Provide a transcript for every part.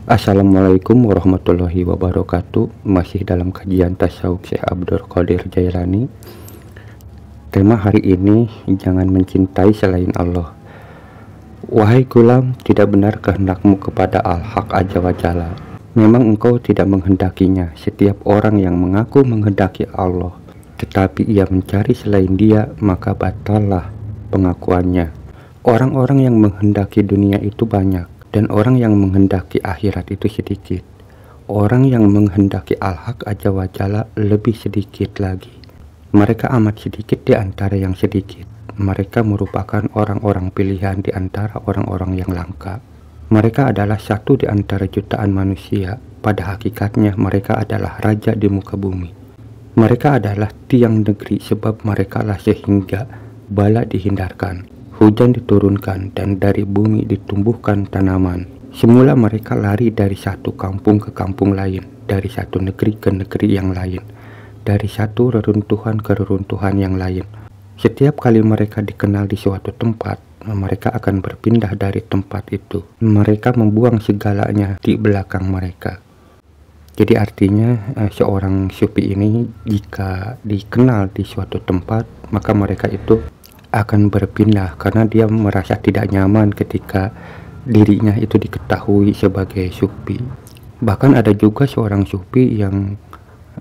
Assalamualaikum warahmatullahi wabarakatuh. Masih dalam kajian tasawuf Syekh Abdul Qadir Jailani. Tema hari ini, jangan mencintai selain Allah. Wahai gulam, tidak benar kehendakmu kepada Al-Haq Azza wa Jalla. Memang engkau tidak menghendakinya. Setiap orang yang mengaku menghendaki Allah, tetapi ia mencari selain dia, maka batallah pengakuannya. Orang-orang yang menghendaki dunia itu banyak, dan orang yang menghendaki akhirat itu sedikit. Orang yang menghendaki Al-Haq Azza wa Jalla lebih sedikit lagi. Mereka amat sedikit di antara yang sedikit. Mereka merupakan orang-orang pilihan di antara orang-orang yang langka. Mereka adalah satu di antara jutaan manusia. Pada hakikatnya mereka adalah raja di muka bumi. Mereka adalah tiang negeri, sebab mereka lah sehingga bala dihindarkan, hujan diturunkan, dan dari bumi ditumbuhkan tanaman. Semula mereka lari dari satu kampung ke kampung lain, dari satu negeri ke negeri yang lain, dari satu reruntuhan ke reruntuhan yang lain. Setiap kali mereka dikenal di suatu tempat, mereka akan berpindah dari tempat itu. Mereka membuang segalanya di belakang mereka. Jadi artinya seorang sufi ini jika dikenal di suatu tempat, maka mereka itu akan berpindah karena dia merasa tidak nyaman ketika dirinya itu diketahui sebagai sufi. Bahkan ada juga seorang sufi yang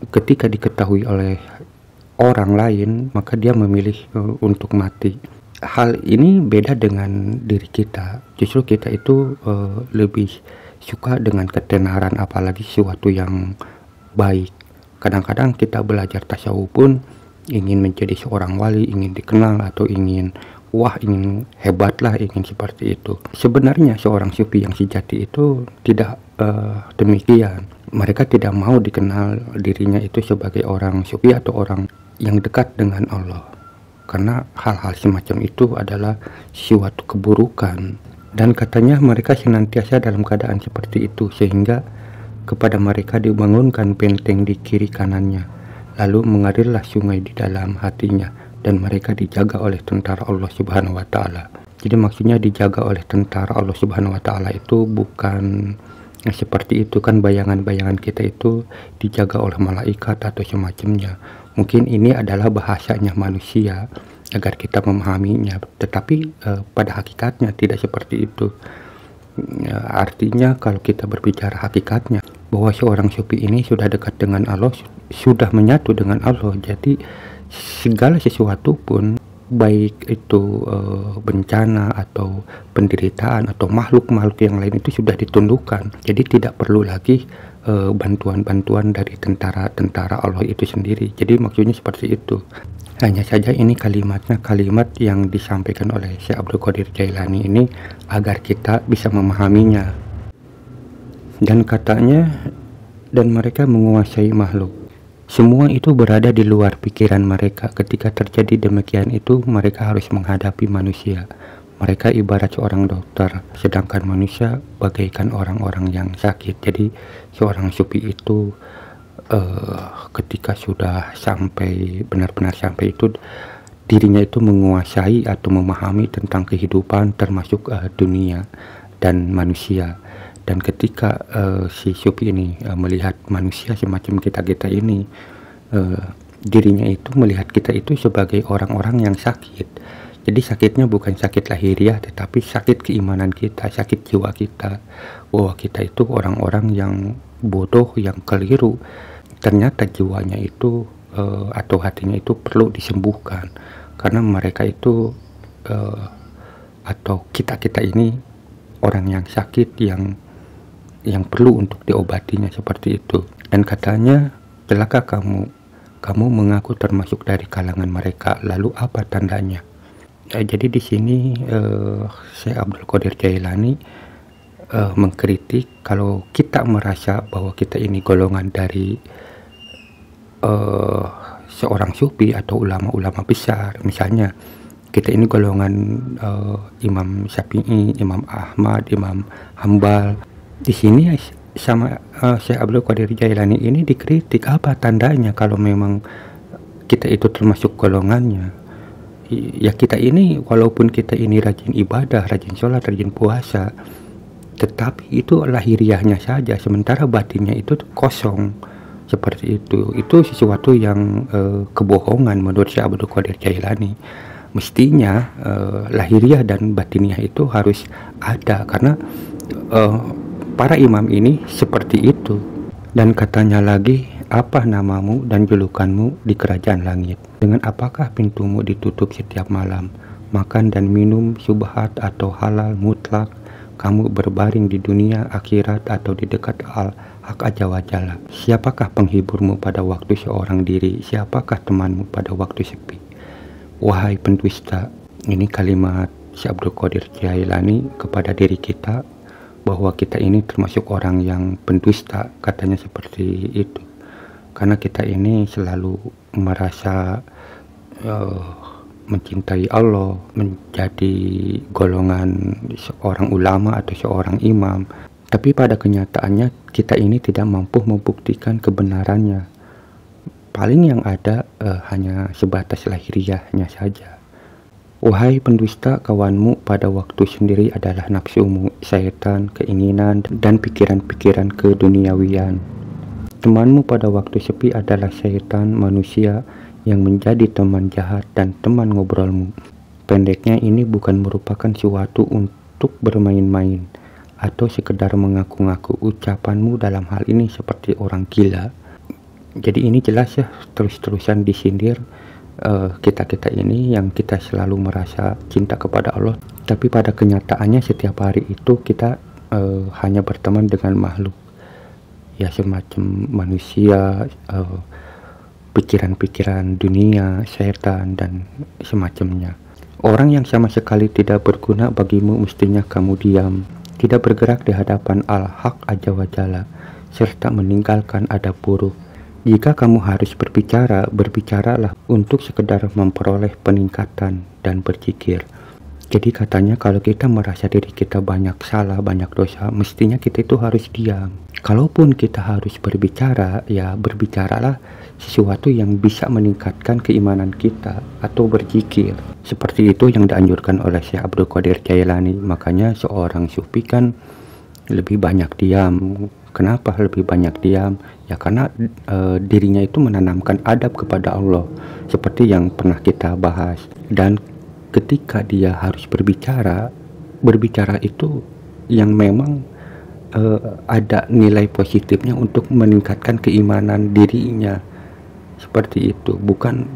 ketika diketahui oleh orang lain, maka dia memilih untuk mati. Hal ini beda dengan diri kita. Justru kita itu lebih suka dengan ketenaran, apalagi sesuatu yang baik. Kadang-kadang kita belajar tasawuf pun ingin menjadi seorang wali, ingin dikenal, atau ingin hebat lah, ingin seperti itu. Sebenarnya seorang sufi yang sejati itu tidak demikian. Mereka tidak mau dikenal dirinya itu sebagai orang sufi atau orang yang dekat dengan Allah, karena hal-hal semacam itu adalah suatu keburukan. Dan katanya mereka senantiasa dalam keadaan seperti itu, sehingga kepada mereka dibangunkan benteng di kiri kanannya, lalu mengalirlah sungai di dalam hatinya, dan mereka dijaga oleh tentara Allah Subhanahu wa Ta'ala. Jadi maksudnya dijaga oleh tentara Allah Subhanahu wa Ta'ala itu bukan seperti itu, kan bayangan-bayangan kita itu dijaga oleh malaikat atau semacamnya. Mungkin ini adalah bahasanya manusia agar kita memahaminya, tetapi pada hakikatnya tidak seperti itu. Artinya kalau kita berbicara hakikatnya, bahwa seorang sufi ini sudah dekat dengan Allah, sudah menyatu dengan Allah. Jadi segala sesuatu pun, baik itu bencana atau penderitaan atau makhluk-makhluk yang lain, itu sudah ditundukkan. Jadi tidak perlu lagi bantuan-bantuan dari tentara Allah itu sendiri. Jadi maksudnya seperti itu. Hanya saja ini kalimatnya kalimat yang disampaikan oleh Syekh Abdul Qadir Jailani ini agar kita bisa memahaminya. Dan katanya, dan mereka menguasai makhluk. Semua itu berada di luar pikiran mereka. Ketika terjadi demikian itu, mereka harus menghadapi manusia. Mereka ibarat seorang dokter, sedangkan manusia bagaikan orang-orang yang sakit. Jadi seorang sufi itu ketika sudah sampai, benar-benar sampai itu, dirinya itu menguasai atau memahami tentang kehidupan, termasuk dunia dan manusia. Dan ketika si sufi ini melihat manusia semacam kita-kita ini, dirinya itu melihat kita itu sebagai orang-orang yang sakit. Jadi sakitnya bukan sakit lahiriah, tetapi sakit keimanan kita, sakit jiwa kita, bahwa kita itu orang-orang yang bodoh, yang keliru. Ternyata jiwanya itu atau hatinya itu perlu disembuhkan, karena mereka itu atau kita ini orang yang sakit, yang perlu untuk diobatinya, seperti itu. Dan katanya, celaka kamu mengaku termasuk dari kalangan mereka, lalu apa tandanya? Jadi di sini Syekh Abdul Qadir Jailani mengkritik kalau kita merasa bahwa kita ini golongan dari seorang sufi atau ulama-ulama besar. Misalnya kita ini golongan Imam Syafi'i, Imam Ahmad, Imam Hambal. Di sini sama Syekh Abdul Qadir Jailani ini dikritik, apa tandanya kalau memang kita itu termasuk golongannya. Ya kita ini, walaupun kita ini rajin ibadah, rajin sholat, rajin puasa, tetapi itu lahiriahnya saja, sementara batinnya itu kosong. Seperti itu sesuatu yang kebohongan menurut Syekh Abdul Qadir Jailani. Mestinya lahiriah dan batiniah itu harus ada, karena para imam ini seperti itu. Dan katanya lagi, apa namamu dan julukanmu di kerajaan langit? Dengan apakah pintumu ditutup setiap malam? Makan dan minum subhat atau halal mutlak, kamu berbaring di dunia, akhirat, atau di dekat Hak Azza wa Jalla. Siapakah penghiburmu pada waktu seorang diri? Siapakah temanmu pada waktu sepi? Wahai pendusta, ini kalimat Syekh Abdul Qadir Jailani kepada diri kita, bahwa kita ini termasuk orang yang pendusta, katanya seperti itu. Karena kita ini selalu merasa mencintai Allah, menjadi golongan seorang ulama atau seorang imam, tapi pada kenyataannya kita ini tidak mampu membuktikan kebenarannya. Paling yang ada hanya sebatas lahiriahnya saja. Wahai pendusta, kawanmu pada waktu sendiri adalah nafsumu, syaitan, keinginan, dan pikiran-pikiran keduniawian. Temanmu pada waktu sepi adalah syaitan, manusia yang menjadi teman jahat dan teman ngobrolmu. Pendeknya, ini bukan merupakan suatu untuk bermain-main atau sekedar mengaku-ngaku. Ucapanmu dalam hal ini seperti orang gila. Jadi ini jelas ya, terus-terusan disindir kita-kita ini yang kita selalu merasa cinta kepada Allah, tapi pada kenyataannya setiap hari itu kita hanya berteman dengan makhluk ya, semacam manusia, pikiran-pikiran dunia, setan, dan semacamnya. Orang yang sama sekali tidak berguna bagimu, mestinya kamu diam, tidak bergerak di hadapan Al-Haq Azza wa Jalla, serta meninggalkan adab buruk. Jika kamu harus berbicara, berbicaralah untuk sekedar memperoleh peningkatan dan berzikir. Jadi katanya kalau kita merasa diri kita banyak salah, banyak dosa, mestinya kita itu harus diam. Kalaupun kita harus berbicara, ya berbicaralah sesuatu yang bisa meningkatkan keimanan kita atau berzikir. Seperti itu yang dianjurkan oleh Syekh Abdul Qadir Jailani. Makanya seorang sufi kan lebih banyak diam. Kenapa lebih banyak diam? Ya karena dirinya itu menanamkan adab kepada Allah, seperti yang pernah kita bahas. Dan ketika dia harus berbicara itu yang memang ada nilai positifnya untuk meningkatkan keimanan dirinya. Seperti itu, bukan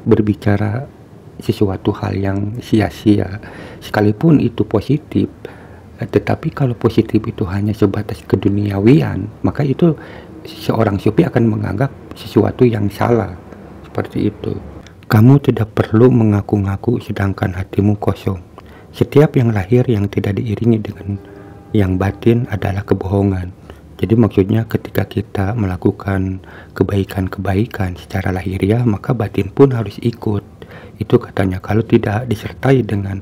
berbicara sesuatu hal yang sia-sia. Sekalipun itu positif, tetapi kalau positif itu hanya sebatas keduniawian, maka itu seorang sufi akan menganggap sesuatu yang salah. Seperti itu. Kamu tidak perlu mengaku-ngaku sedangkan hatimu kosong. Setiap yang lahir yang tidak diiringi dengan yang batin adalah kebohongan. Jadi maksudnya ketika kita melakukan kebaikan-kebaikan secara lahiriah, maka batin pun harus ikut. Itu katanya, kalau tidak disertai dengan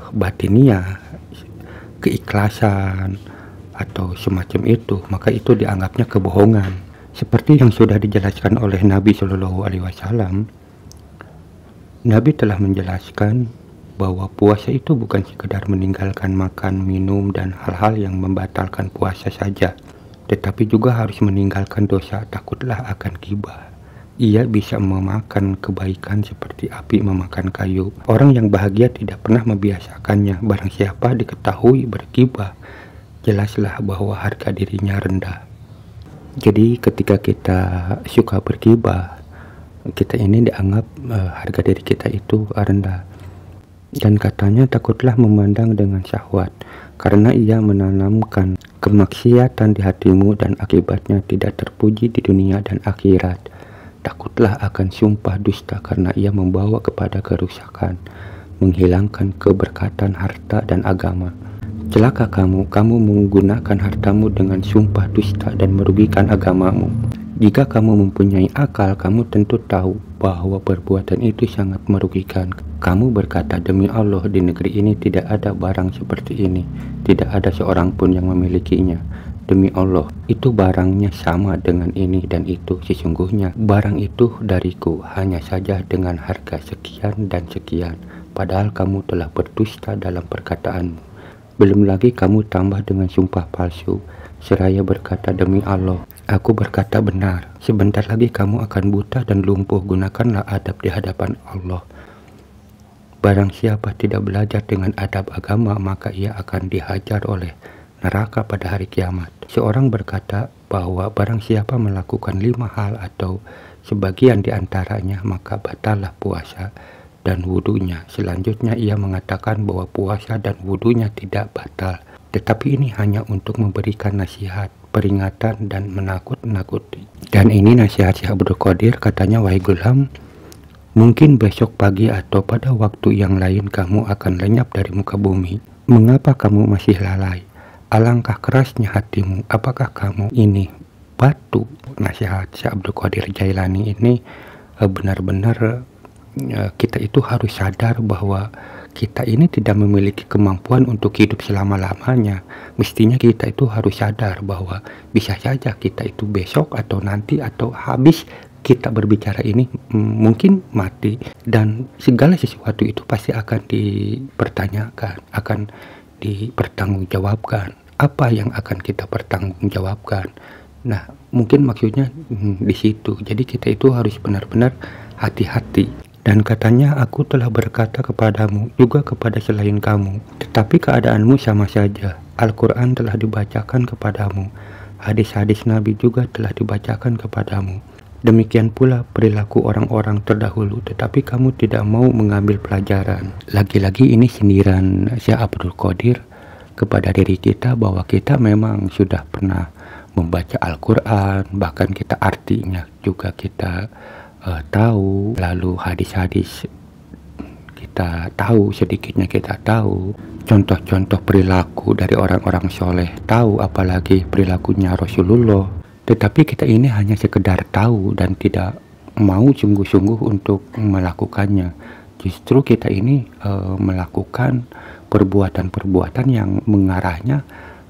batiniah, keikhlasan atau semacam itu, maka itu dianggapnya kebohongan. Seperti yang sudah dijelaskan oleh Nabi Shallallahu Alaihi Wasallam, Nabi telah menjelaskan bahwa puasa itu bukan sekedar meninggalkan makan, minum, dan hal-hal yang membatalkan puasa saja, tetapi juga harus meninggalkan dosa. Takutlah akan ghibah. Ia bisa memakan kebaikan seperti api memakan kayu. Orang yang bahagia tidak pernah membiasakannya. Barang siapa diketahui berghibah, jelaslah bahwa harga dirinya rendah. Jadi ketika kita suka berghibah, kita ini dianggap harga diri kita itu rendah. Dan katanya takutlah memandang dengan syahwat, karena ia menanamkan kemaksiatan di hatimu dan akibatnya tidak terpuji di dunia dan akhirat. Takutlah akan sumpah dusta, karena ia membawa kepada kerusakan, menghilangkan keberkatan harta dan agama. Celaka kamu menggunakan hartamu dengan sumpah dusta dan merugikan agamamu. Jika kamu mempunyai akal, kamu tentu tahu bahwa perbuatan itu sangat merugikan. Kamu berkata, demi Allah, di negeri ini tidak ada barang seperti ini. Tidak ada seorang pun yang memilikinya. Demi Allah, itu barangnya sama dengan ini dan itu. Sesungguhnya barang itu dariku, hanya saja dengan harga sekian dan sekian. Padahal kamu telah berdusta dalam perkataanmu. Belum lagi kamu tambah dengan sumpah palsu, seraya berkata demi Allah, aku berkata benar. Sebentar lagi kamu akan buta dan lumpuh. Gunakanlah adab di hadapan Allah. Barang siapa tidak belajar dengan adab agama, maka ia akan dihajar oleh neraka pada hari kiamat. Seorang berkata bahwa barang siapa melakukan 5 hal atau sebagian di antaranya, maka batallah puasa dan wudhunya. Selanjutnya ia mengatakan bahwa puasa dan wudhunya tidak batal, tetapi ini hanya untuk memberikan nasihat, peringatan, dan menakut-nakuti. Dan ini nasihat Syekh Abdul Qadir, katanya, wahai Gulam, mungkin besok pagi atau pada waktu yang lain kamu akan lenyap dari muka bumi. Mengapa kamu masih lalai? Alangkah kerasnya hatimu. Apakah kamu ini batu? Nasihat Syekh Abdul Qadir Jailani ini benar-benar kita itu harus sadar bahwa kita ini tidak memiliki kemampuan untuk hidup selama-lamanya. Mestinya kita itu harus sadar bahwa bisa saja kita itu besok atau nanti atau habis kita berbicara ini mungkin mati, dan segala sesuatu itu pasti akan dipertanyakan, akan dipertanggungjawabkan. Apa yang akan kita pertanggungjawabkan? Nah, mungkin maksudnya di situ. Jadi kita itu harus benar-benar hati-hati. Dan katanya, aku telah berkata kepadamu, juga kepada selain kamu, tetapi keadaanmu sama saja. Al-Quran telah dibacakan kepadamu, hadis-hadis Nabi juga telah dibacakan kepadamu. Demikian pula perilaku orang-orang terdahulu, tetapi kamu tidak mau mengambil pelajaran. Lagi-lagi ini sindiran Syekh Abdul Qadir kepada diri kita, bahwa kita memang sudah pernah membaca Al-Quran, bahkan kita artinya juga kita tahu, lalu hadis-hadis kita tahu, sedikitnya kita tahu, contoh-contoh perilaku dari orang-orang soleh tahu, apalagi perilakunya Rasulullah. Tetapi kita ini hanya sekedar tahu dan tidak mau sungguh-sungguh untuk melakukannya. Justru kita ini melakukan perbuatan-perbuatan yang mengarahnya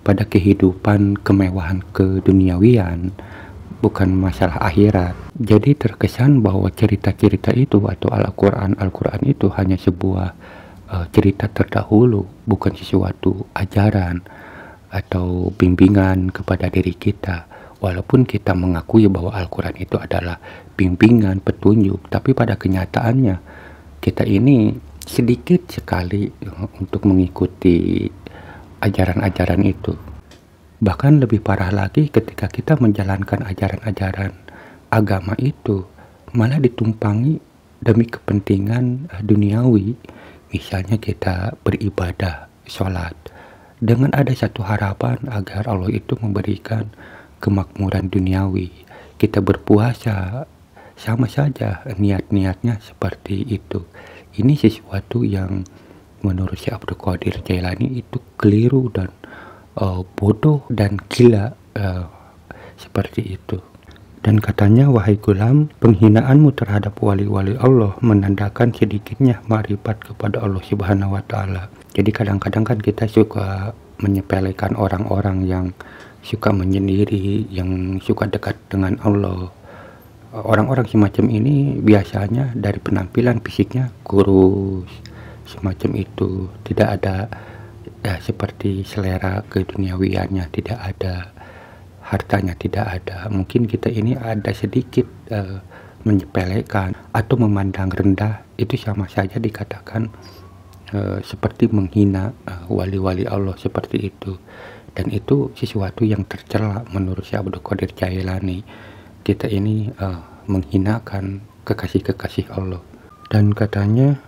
pada kehidupan kemewahan keduniawian, bukan masalah akhirat. Jadi terkesan bahwa cerita-cerita itu atau Al-Quran itu hanya sebuah cerita terdahulu, bukan sesuatu ajaran atau bimbingan kepada diri kita. Walaupun kita mengakui bahwa Al-Quran itu adalah bimbingan, petunjuk, tapi pada kenyataannya kita ini sedikit sekali untuk mengikuti ajaran-ajaran itu. Bahkan lebih parah lagi ketika kita menjalankan ajaran-ajaran agama itu malah ditumpangi demi kepentingan duniawi. Misalnya kita beribadah, sholat, dengan ada satu harapan agar Allah itu memberikan kemakmuran duniawi. Kita berpuasa, sama saja niat-niatnya seperti itu. Ini sesuatu yang menurut Syekh Abdul Qadir Jailani itu keliru dan bodoh dan gila, seperti itu. Dan katanya, wahai Gulam, penghinaanmu terhadap wali-wali Allah menandakan sedikitnya ma'rifat kepada Allah Subhanahu wa Ta'ala. Jadi kadang-kadang kan kita suka menyepelekan orang-orang yang suka menyendiri, yang suka dekat dengan Allah. Orang-orang semacam ini biasanya dari penampilan fisiknya kurus, semacam itu, tidak ada seperti selera keduniawiannya, tidak ada hartanya, tidak ada. Mungkin kita ini ada sedikit menyepelekan atau memandang rendah, itu sama saja dikatakan seperti menghina wali-wali Allah, seperti itu. Dan itu sesuatu yang tercela menurut Syekh Abdul Qadir Jailani. Kita ini menghinakan kekasih-kekasih Allah. Dan katanya,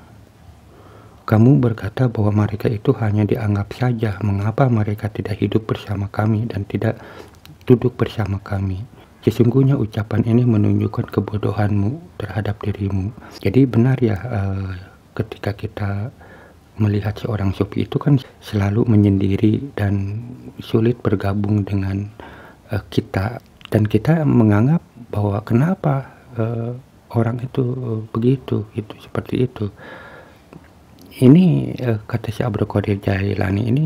kamu berkata bahwa mereka itu hanya dianggap saja. Mengapa mereka tidak hidup bersama kami dan tidak duduk bersama kami? Sesungguhnya ucapan ini menunjukkan kebodohanmu terhadap dirimu. Jadi benar ya, ketika kita melihat seorang sufi itu kan selalu menyendiri dan sulit bergabung dengan kita. Dan kita menganggap bahwa kenapa orang itu begitu, itu seperti itu. Ini kata Syekh Abdul Qadir Jailani ini,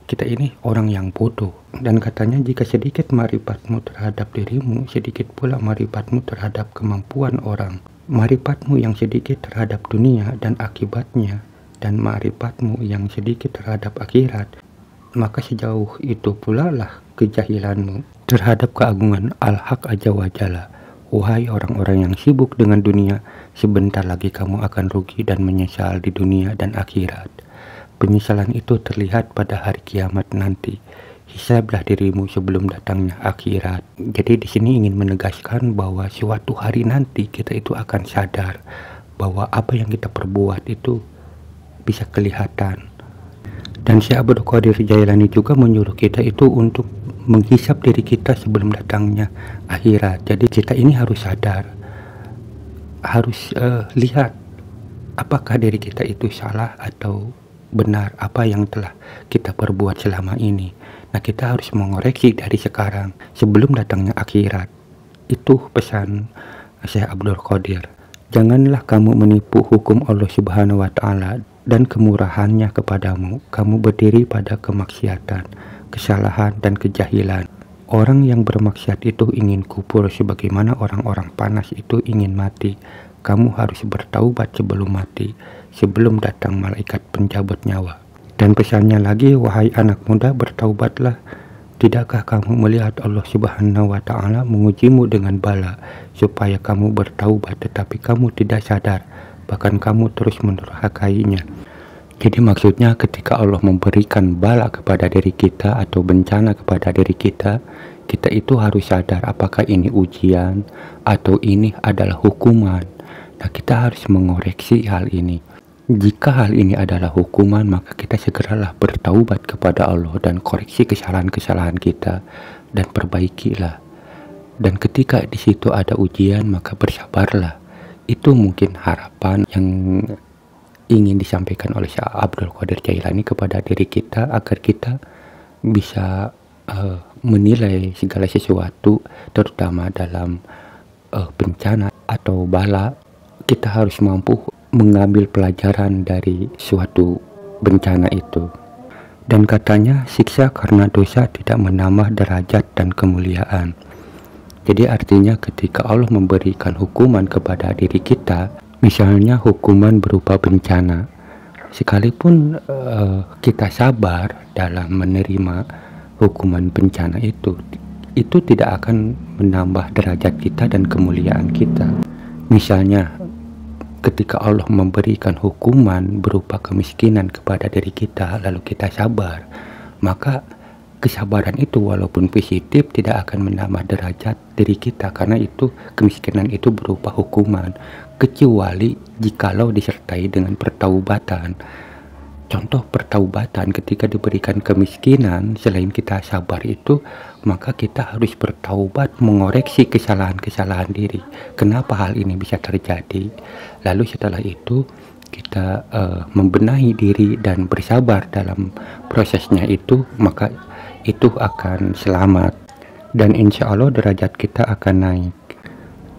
kita ini orang yang bodoh. Dan katanya, jika sedikit ma'rifatmu terhadap dirimu, sedikit pula ma'rifatmu terhadap kemampuan orang. Ma'rifatmu yang sedikit terhadap dunia dan akibatnya, dan ma'rifatmu yang sedikit terhadap akhirat, maka sejauh itu pula lah kejahilanmu terhadap keagungan Al-Haq Azza wa Jalla. Wahai orang-orang yang sibuk dengan dunia, sebentar lagi kamu akan rugi dan menyesal di dunia dan akhirat. Penyesalan itu terlihat pada hari kiamat nanti. Hisablah dirimu sebelum datangnya akhirat. Jadi di sini ingin menegaskan bahwa suatu hari nanti kita itu akan sadar bahwa apa yang kita perbuat itu bisa kelihatan. Dan Syekh Abdul Qadir Jailani juga menyuruh kita itu untuk menghisap diri kita sebelum datangnya akhirat. Jadi kita ini harus sadar, harus lihat apakah diri kita itu salah atau benar apa yang telah kita perbuat selama ini. Nah, kita harus mengoreksi dari sekarang sebelum datangnya akhirat. Itu pesan Syekh Abdul Qadir. Janganlah kamu menipu hukum Allah Subhanahu wa Ta'ala dan kemurahannya kepadamu. Kamu berdiri pada kemaksiatan, kesalahan, dan kejahilan. Orang yang bermaksiat itu ingin kubur sebagaimana orang-orang panas itu ingin mati. Kamu harus bertaubat sebelum mati, sebelum datang malaikat pencabut nyawa. Dan pesannya lagi, wahai anak muda, bertaubatlah. Tidakkah kamu melihat Allah Subhanahu wa Ta'ala mengujimu dengan bala supaya kamu bertaubat, tetapi kamu tidak sadar, bahkan kamu terus mendurhakainya. Jadi maksudnya ketika Allah memberikan bala kepada diri kita atau bencana kepada diri kita, kita itu harus sadar apakah ini ujian atau ini adalah hukuman. Nah, kita harus mengoreksi hal ini. Jika hal ini adalah hukuman, maka kita segeralah bertaubat kepada Allah dan koreksi kesalahan-kesalahan kita dan perbaikilah. Dan ketika di situ ada ujian, maka bersabarlah. Itu mungkin harapan yang ingin disampaikan oleh Syekh Abdul Qadir Jailani kepada diri kita agar kita bisa menilai segala sesuatu, terutama dalam bencana atau bala. Kita harus mampu mengambil pelajaran dari suatu bencana itu. Dan katanya siksa karena dosa tidak menambah derajat dan kemuliaan. Jadi artinya ketika Allah memberikan hukuman kepada diri kita, misalnya hukuman berupa bencana, sekalipun kita sabar dalam menerima hukuman bencana itu tidak akan menambah derajat kita dan kemuliaan kita. Misalnya ketika Allah memberikan hukuman berupa kemiskinan kepada diri kita, lalu kita sabar, maka kesabaran itu walaupun positif tidak akan menambah derajat diri kita, karena itu kemiskinan itu berupa hukuman, kecuali jikalau disertai dengan pertaubatan. Contoh pertaubatan, ketika diberikan kemiskinan, selain kita sabar itu, maka kita harus bertaubat, mengoreksi kesalahan-kesalahan diri. Kenapa hal ini bisa terjadi? Lalu setelah itu kita membenahi diri dan bersabar dalam prosesnya itu, maka itu akan selamat. Dan insya Allah derajat kita akan naik.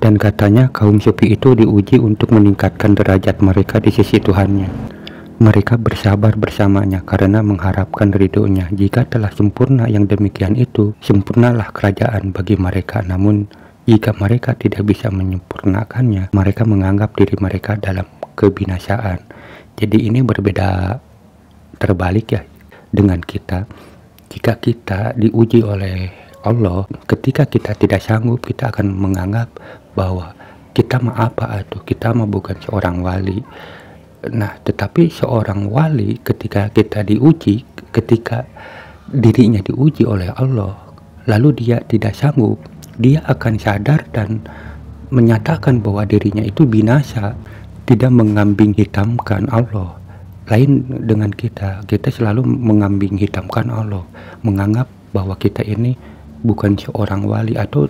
Dan katanya kaum sufi itu diuji untuk meningkatkan derajat mereka di sisi Tuhannya. Mereka bersabar bersamanya karena mengharapkan ridhonya. Jika telah sempurna yang demikian itu, sempurnalah kerajaan bagi mereka. Namun jika mereka tidak bisa menyempurnakannya, mereka menganggap diri mereka dalam kebinasaan. Jadi ini berbeda terbalik ya dengan kita. Jika kita diuji oleh Allah, ketika kita tidak sanggup, kita akan menganggap bahwa kita mah apa atau kita mah bukan seorang wali. Nah, tetapi seorang wali ketika kita diuji, ketika dirinya diuji oleh Allah, lalu dia tidak sanggup, dia akan sadar dan menyatakan bahwa dirinya itu binasa, tidak mengambing hitamkan Allah. Lain dengan kita selalu mengambing hitamkan Allah, menganggap bahwa kita ini bukan seorang wali atau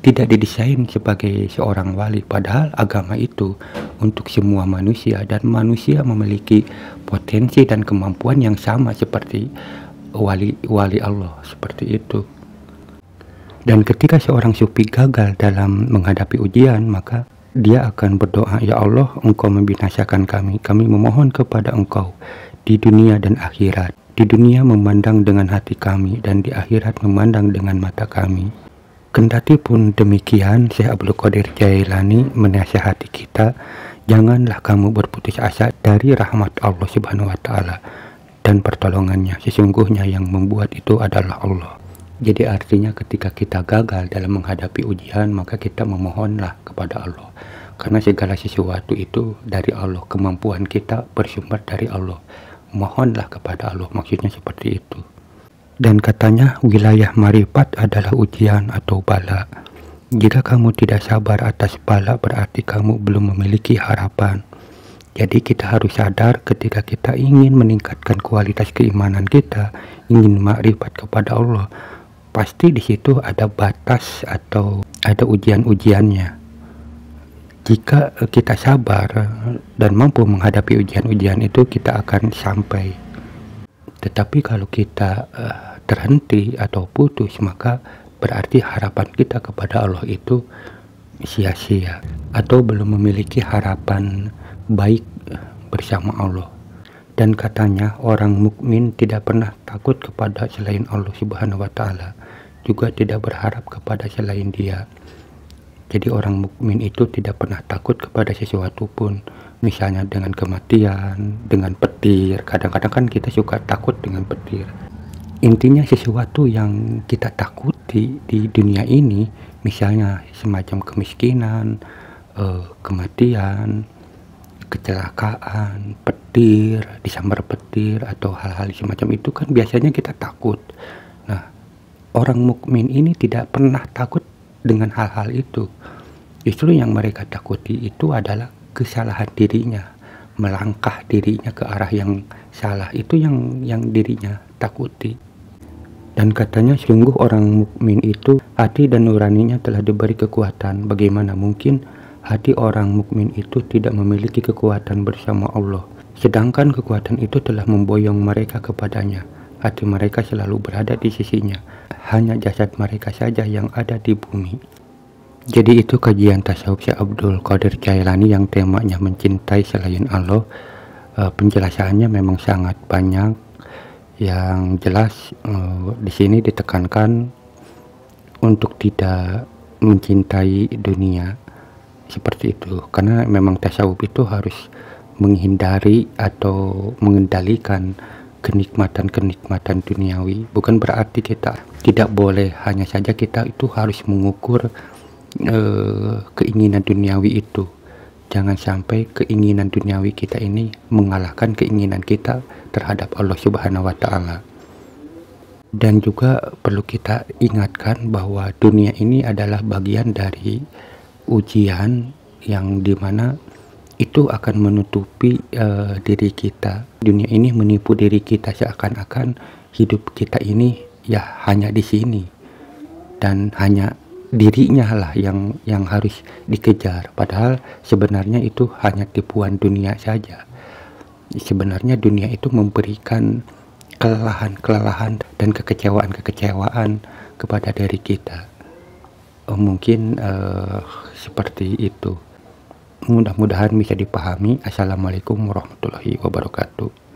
tidak didesain sebagai seorang wali, padahal agama itu untuk semua manusia dan manusia memiliki potensi dan kemampuan yang sama seperti wali Allah, seperti itu. Dan ketika seorang sufi gagal dalam menghadapi ujian, maka dia akan berdoa, ya Allah, Engkau membinasakan kami memohon kepada Engkau di dunia dan akhirat. Di dunia memandang dengan hati kami, dan di akhirat memandang dengan mata kami. Kendati pun demikian, Syekh Abdul Qadir Jailani menasihati kita, Janganlah kamu berputus asa dari rahmat Allah Subhanahu wa Ta'ala dan pertolongannya. Sesungguhnya yang membuat itu adalah Allah. Jadi artinya ketika kita gagal dalam menghadapi ujian, maka kita memohonlah kepada Allah. Karena segala sesuatu itu dari Allah, kemampuan kita bersumber dari Allah. Mohonlah kepada Allah, maksudnya seperti itu. Dan katanya wilayah marifat adalah ujian atau bala. Jika kamu tidak sabar atas bala, berarti kamu belum memiliki harapan. Jadi kita harus sadar ketika kita ingin meningkatkan kualitas keimanan kita, ingin makrifat kepada Allah, pasti di situ ada batas atau ada ujian-ujiannya. Jika kita sabar dan mampu menghadapi ujian-ujian itu, kita akan sampai. Tetapi kalau kita terhenti atau putus, maka berarti harapan kita kepada Allah itu sia-sia atau belum memiliki harapan baik bersama Allah. Dan katanya orang mukmin tidak pernah takut kepada selain Allah Subhanahu wa Ta'ala, juga tidak berharap kepada selain Dia. Jadi orang mukmin itu tidak pernah takut kepada sesuatu pun, misalnya dengan kematian, dengan petir. Kadang-kadang kan kita suka takut dengan petir. Intinya sesuatu yang kita takuti di dunia ini, misalnya semacam kemiskinan, kematian, kecelakaan, petir, disambar petir, atau hal-hal semacam itu kan biasanya kita takut. Nah, orang mukmin ini tidak pernah takut dengan hal-hal itu. Justru yang mereka takuti itu adalah kesalahan dirinya, melangkah dirinya ke arah yang salah, itu yang dirinya takuti. Dan katanya sungguh orang mukmin itu hati dan nuraninya telah diberi kekuatan. Bagaimana mungkin hati orang mukmin itu tidak memiliki kekuatan bersama Allah, sedangkan kekuatan itu telah memboyong mereka kepadanya. Hati mereka selalu berada di sisinya, hanya jasad mereka saja yang ada di bumi. Jadi itu kajian tasawuf Syekh Abdul Qadir Jailani yang temanya mencintai selain Allah. Penjelasannya memang sangat banyak. Yang jelas di sini ditekankan untuk tidak mencintai dunia seperti itu, karena memang tasawuf itu harus menghindari atau mengendalikan kenikmatan-kenikmatan duniawi. Bukan berarti kita tidak boleh, hanya saja kita itu harus mengukur keinginan duniawi itu. Jangan sampai keinginan duniawi kita ini mengalahkan keinginan kita terhadap Allah Subhanahu wa Ta'ala. Dan juga perlu kita ingatkan bahwa dunia ini adalah bagian dari ujian yang dimana itu akan menutupi diri kita. Dunia ini menipu diri kita seakan-akan hidup kita ini ya hanya di sini, dan hanya dirinya lah yang harus dikejar. Padahal sebenarnya itu hanya tipuan dunia saja. Sebenarnya dunia itu memberikan kelelahan dan kekecewaan kepada diri kita. Mungkin seperti itu. Mudah-mudahan bisa dipahami. Assalamualaikum warahmatullahi wabarakatuh.